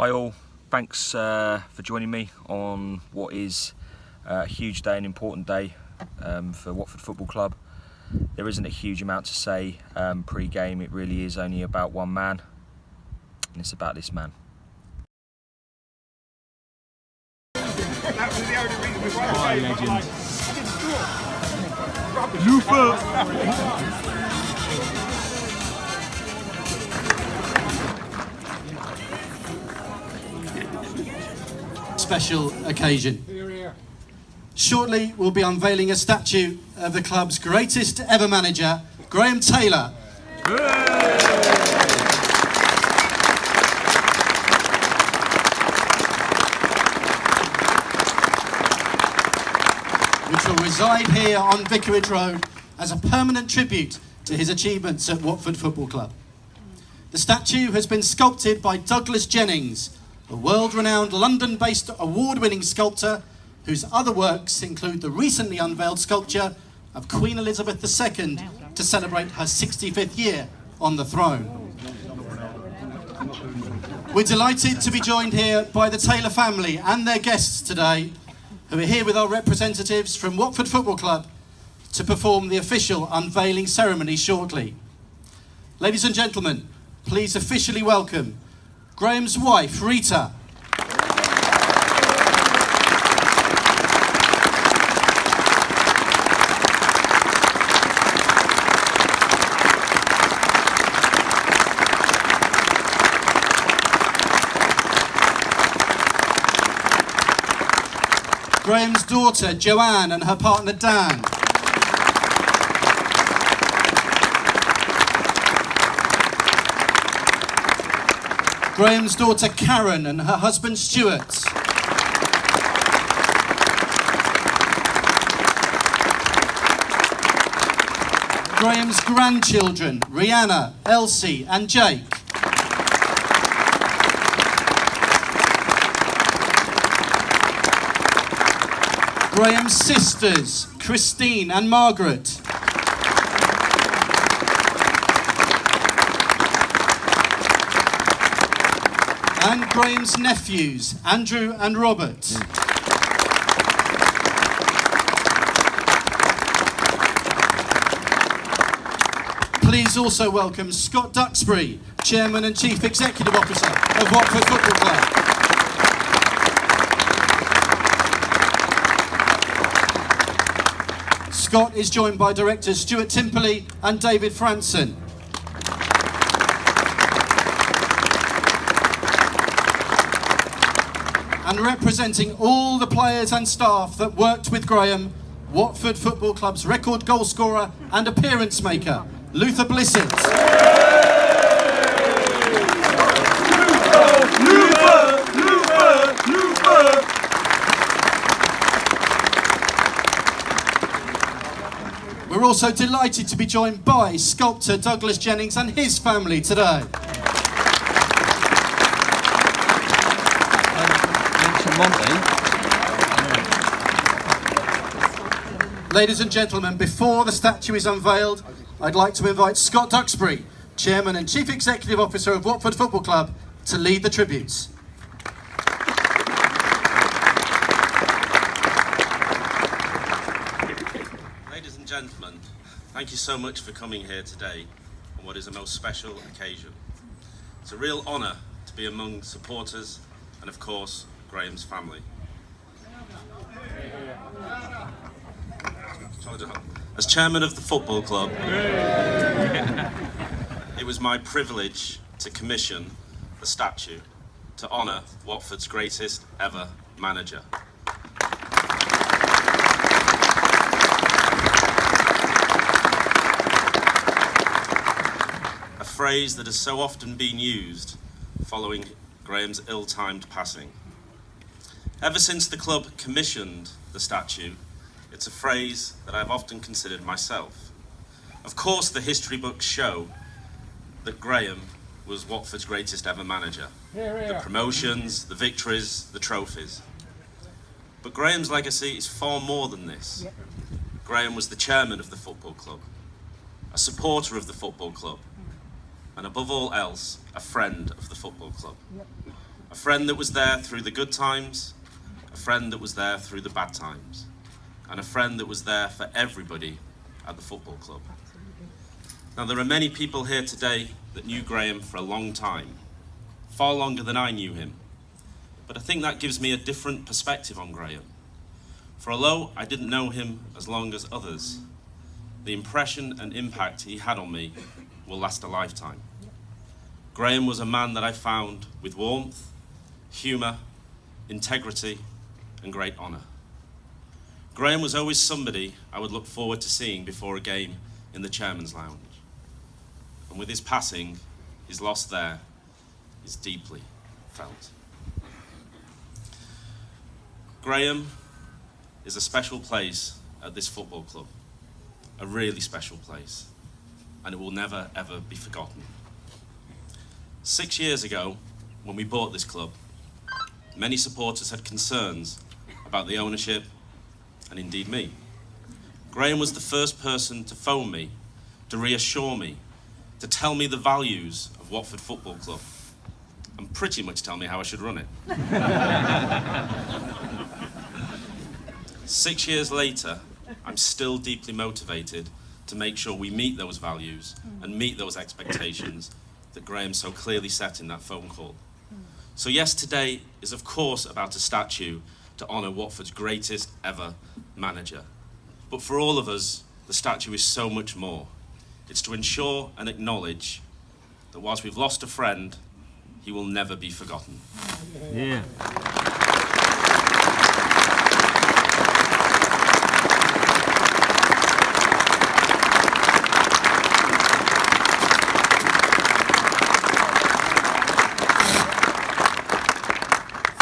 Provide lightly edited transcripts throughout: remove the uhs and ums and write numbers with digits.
Hi all, thanks for joining me on what is a huge day, an important day for Watford Football Club. There isn't a huge amount to say pre-game, it really is only about one man, and it's about this man. That was the only reason we won the game. Legend. Lufa! Special occasion. Shortly, we'll be unveiling a statue of the club's greatest ever manager, Graham Taylor. Which will reside here on Vicarage Road as a permanent tribute to his achievements at Watford Football Club. The statue has been sculpted by Douglas Jennings, a world-renowned London-based award-winning sculptor whose other works include the recently unveiled sculpture of Queen Elizabeth II to celebrate her 65th year on the throne. We're delighted to be joined here by the Taylor family and their guests today, who are here with our representatives from Watford Football Club to perform the official unveiling ceremony shortly. Ladies and gentlemen, please officially welcome Graham's wife, Rita. Graham's daughter, Joanne, and her partner, Dan. Graham's daughter, Karen, and her husband, Stuart. Graham's grandchildren, Rihanna, Elsie, and Jake. Graham's sisters, Christine and Margaret. And Graham's nephews, Andrew and Robert. Please also welcome Scott Duxbury, Chairman and Chief Executive Officer of Watford Football Club. Scott is joined by directors Stuart Timperley and David Franson. And representing all the players and staff that worked with Graham, Watford Football Club's record goal scorer and appearance maker, Luther Blissett. We're also delighted to be joined by sculptor Douglas Jennings and his family today. Ladies and gentlemen, before the statue is unveiled, I'd like to invite Scott Duxbury, Chairman and Chief Executive Officer of Watford Football Club, to lead the tributes. Ladies and gentlemen, thank you so much for coming here today on what is a most special occasion. It's a real honour to be among supporters and, of course, Graham's family. As chairman of the football club, it was my privilege to commission the statue to honour Watford's greatest ever manager. A phrase that has so often been used following Graham's ill-timed passing. Ever since the club commissioned the statue, it's a phrase that I've often considered myself. Of course, the history books show that Graham was Watford's greatest ever manager. The promotions, the victories, the trophies. But Graham's legacy is far more than this. Graham was the chairman of the football club, a supporter of the football club, and above all else, a friend of the football club. A friend that was there through the good times, a friend that was there through the bad times, and a friend that was there for everybody at the football club. Now, there are many people here today that knew Graham for a long time, far longer than I knew him. But I think that gives me a different perspective on Graham. For although I didn't know him as long as others, the impression and impact he had on me will last a lifetime. Graham was a man that I found with warmth, humour, integrity, and great honour. Graham was always somebody I would look forward to seeing before a game in the Chairman's Lounge. And with his passing, his loss there is deeply felt. Graham is a special place at this football club, a really special place, and it will never ever be forgotten. 6 years ago, when we bought this club, many supporters had concerns about the ownership and indeed me. Graham was the first person to phone me, to reassure me, to tell me the values of Watford Football Club, and pretty much tell me how I should run it. 6 years later, I'm still deeply motivated to make sure we meet those values and meet those expectations that Graham so clearly set in that phone call. So yes, today is of course about a statue to honour Watford's greatest ever manager. But for all of us, the statue is so much more. It's to ensure and acknowledge that whilst we've lost a friend, he will never be forgotten. Yeah.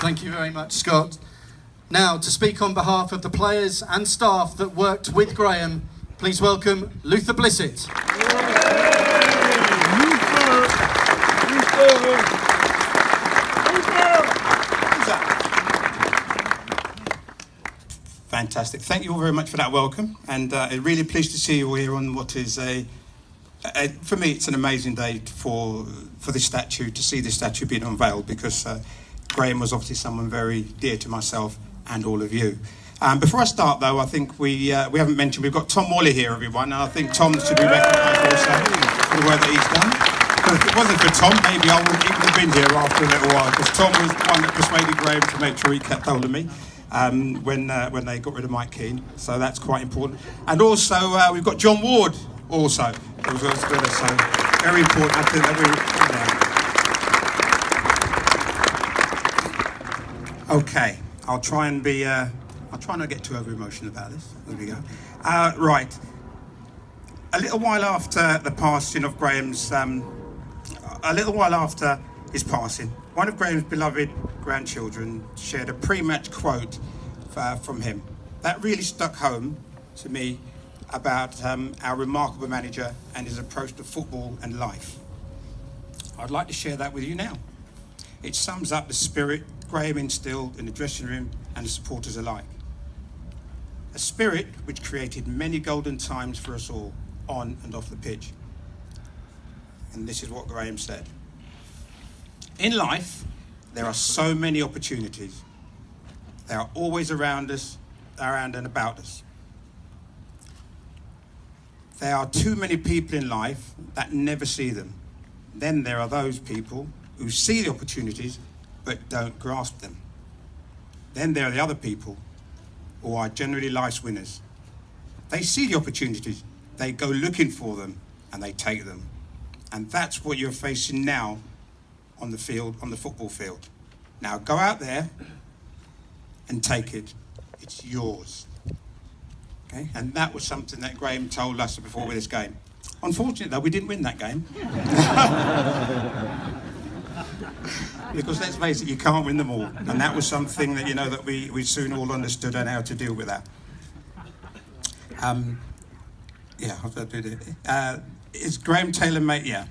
Thank you very much, Scott. Now, to speak on behalf of the players and staff that worked with Graham, please welcome Luther Blissett. Fantastic. Thank you all very much for that welcome, and I'm really pleased to see you all here on what is for me, it's an amazing day for this statue, to see this statue being unveiled, because Graham was obviously someone very dear to myself and all of you. Before I start, though, I think we haven't mentioned we've got Tom Woolley here, everyone, and I think Tom should be recognised also for the work that he's done. Because if it wasn't for Tom, maybe I wouldn't even have been here after a little while, because Tom was the one that persuaded Graham to make sure he kept hold of me when they got rid of Mike Keane. So that's quite important. And also we've got John Ward also, who was also with us, so very important. I think that Okay, I'll try and be. I'll try not to get too over emotional about this. There we go. Right. A little while after the passing of Graham's, a little while after his passing, one of Graham's beloved grandchildren shared a pre-match quote from him that really stuck home to me about our remarkable manager and his approach to football and life. I'd like to share that with you now. It sums up the spirit Graham instilled in the dressing room and the supporters alike. A spirit which created many golden times for us all, on and off the pitch. And this is what Graham said. In life, there are so many opportunities. They are always around us, around and about us. There are too many people in life that never see them. Then there are those people who see the opportunities but don't grasp them. Then there are the other people who are generally life's winners. They see the opportunities, they go looking for them, and they take them. And that's what you're facing now on the field, on the football field. Now go out there and take it. It's yours. Okay? And that was something that Graham told us before with this game. Unfortunately, though, we didn't win that game. Because let's face it, you can't win them all. And that was something that, that we soon all understood and how to deal with that. I'll do it. Is Graham Taylor made? Yeah,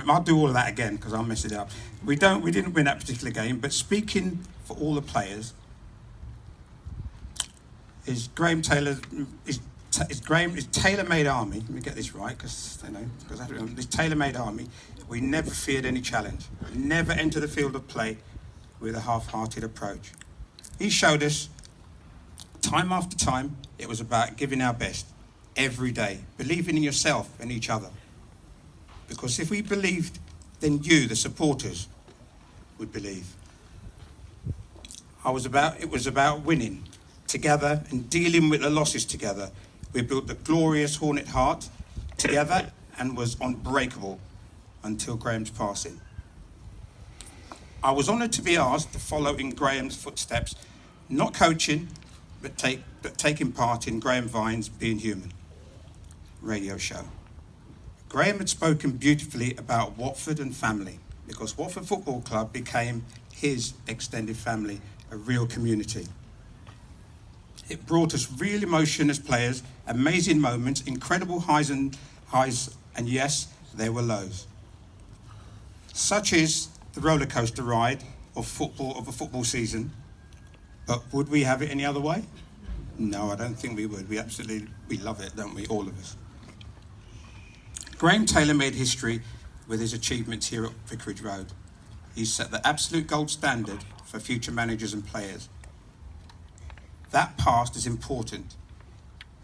I'll do all of that again because I'll mess it up. We didn't win that particular game, but speaking for all the players, is Graham Taylor is tailor-made army. Let me get this right, because this tailor-made army. We never feared any challenge. We never entered the field of play with a half-hearted approach. He showed us, time after time, it was about giving our best every day, believing in yourself and each other. Because if we believed, then you, the supporters, would believe. It was about winning together and dealing with the losses together. We built the glorious Hornet Heart together and was unbreakable until Graham's passing. I was honoured to be asked to follow in Graham's footsteps, not coaching, but taking part in Graham Vine's Being Human radio show. Graham had spoken beautifully about Watford and family, because Watford Football Club became his extended family, a real community. It brought us real emotion as players, amazing moments, incredible highs, and yes, there were lows. Such is the roller coaster ride of a football season. But would we have it any other way? No, I don't think we would. We love it, don't we, all of us? Graham Taylor made history with his achievements here at Vicarage Road. He set the absolute gold standard for future managers and players. That past is important.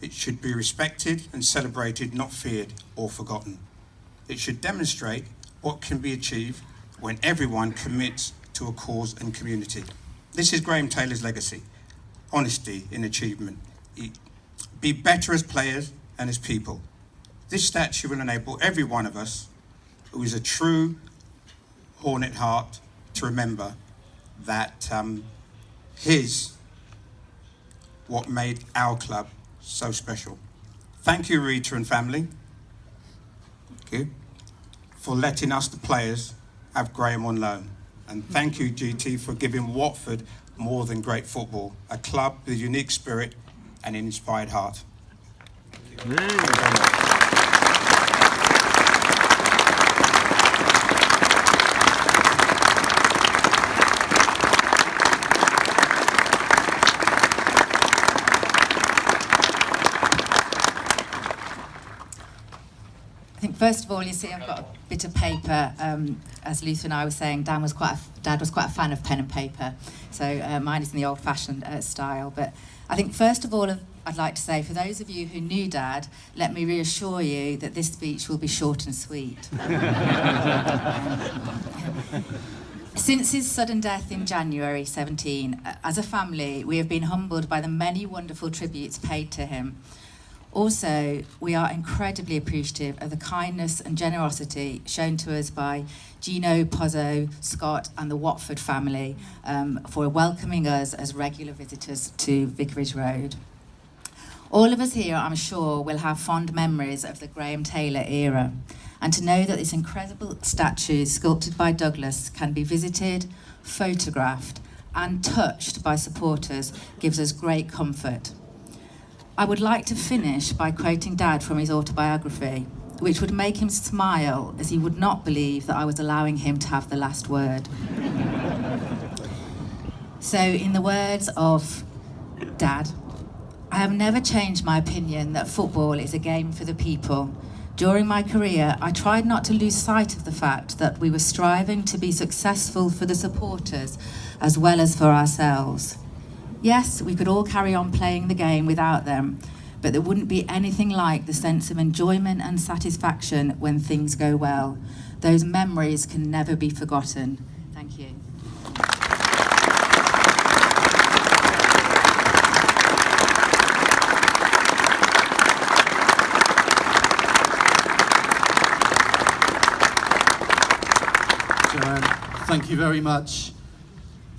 It should be respected and celebrated, not feared or forgotten. It should demonstrate what can be achieved when everyone commits to a cause and community. This is Graham Taylor's legacy: honesty in achievement. Be better as players and as people. This statue will enable every one of us who is a true Hornet Heart to remember that what made our club so special. Thank you, Rita and family. Thank you for letting us, the players, have Graham on loan. And thank you, GT, for giving Watford more than great football, a club with a unique spirit and an inspired heart. Thank you very much. First of all, you see, I've got a bit of paper. As Luther and I were saying, Dad was quite a fan of pen and paper, so mine is in the old-fashioned style. But I think first of all, I'd like to say, for those of you who knew Dad, let me reassure you that this speech will be short and sweet. Since his sudden death in January 17, as a family, we have been humbled by the many wonderful tributes paid to him. Also, we are incredibly appreciative of the kindness and generosity shown to us by Gino, Pozzo, Scott and the Watford family for welcoming us as regular visitors to Vicarage Road. All of us here, I'm sure, will have fond memories of the Graham Taylor era, and to know that this incredible statue sculpted by Douglas can be visited, photographed and touched by supporters gives us great comfort. I would like to finish by quoting Dad from his autobiography, which would make him smile, as he would not believe that I was allowing him to have the last word. So, in the words of Dad, I have never changed my opinion that football is a game for the people. During my career, I tried not to lose sight of the fact that we were striving to be successful for the supporters as well as for ourselves. Yes, we could all carry on playing the game without them, but there wouldn't be anything like the sense of enjoyment and satisfaction when things go well. Those memories can never be forgotten. Thank you. Joanne, thank you very much.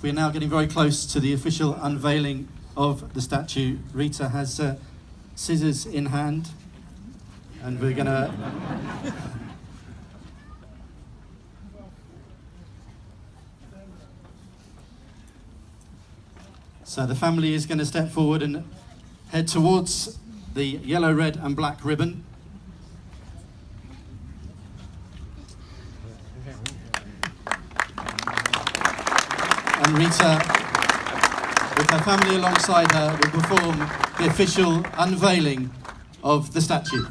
We're now getting very close to the official unveiling of the statue. Rita has scissors in hand, and we're going to... So the family is going to step forward and head towards the yellow, red and black ribbon. And Rita, with her family alongside her, will perform the official unveiling of the statue.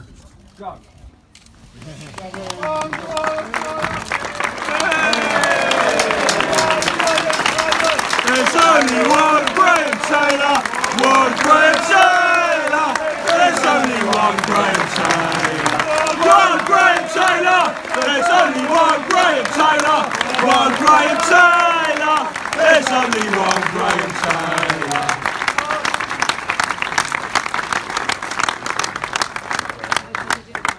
one Graham Taylor. There's only one Graham Taylor.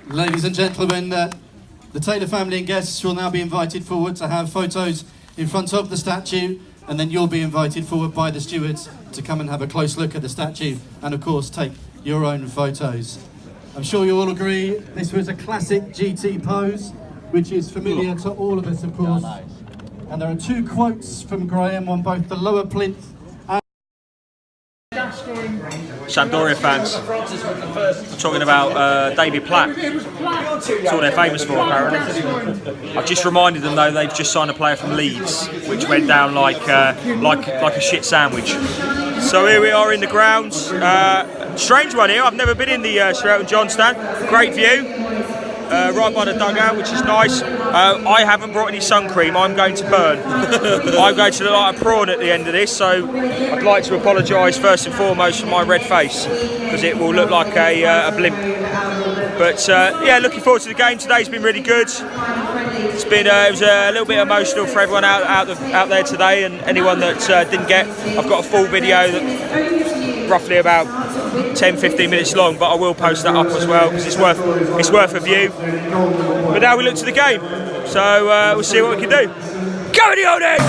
Ladies and gentlemen, the Taylor family and guests will now be invited forward to have photos in front of the statue, and then you'll be invited forward by the stewards to come and have a close look at the statue and, of course, take your own photos. I'm sure you all agree this was a classic GT pose, which is familiar to all of us, of course. And there are two quotes from Graham on both the lower plinth and Sampdoria fans. I'm talking about David Platt. That's all they're famous for, apparently. I've just reminded them, though, they've just signed a player from Leeds, which went down like a shit sandwich. So here we are in the grounds. Strange one here. I've never been in the Sir Elton John stand. Great view. Right by the dugout, which is nice. I haven't brought any sun cream. I'm going to burn. I'm going to look like a prawn at the end of this, so I'd like to apologise first and foremost for my red face, because it will look like a blimp. But yeah, looking forward to the game. Today's been really good. It's been it was a little bit emotional for everyone out there today, and anyone that didn't get. I've got a full video that roughly about 10-15 minutes long, but I will post that up as well because it's worth a view. But now we look to the game, so we'll see what we can do. Go the Onyx!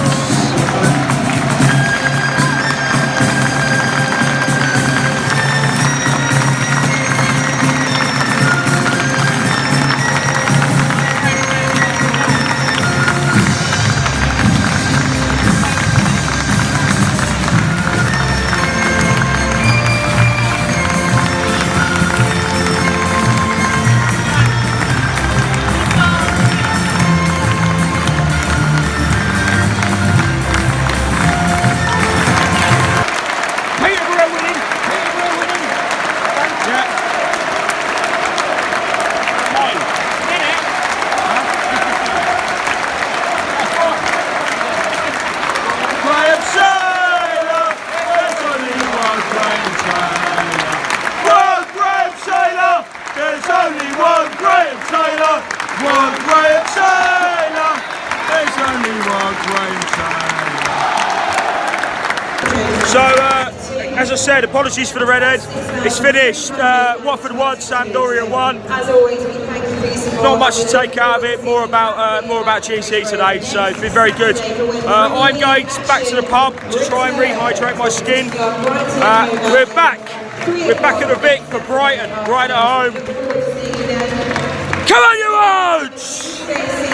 So, as I said, apologies for the redhead. It's finished. Watford 1, Sampdoria 1. Not much to take out of it. More about GC today. So it's been very good. I'm going back to the pub to try and rehydrate my skin. We're back. We're back at the Vic for Brighton. Brighton at home. Come on, you Oats!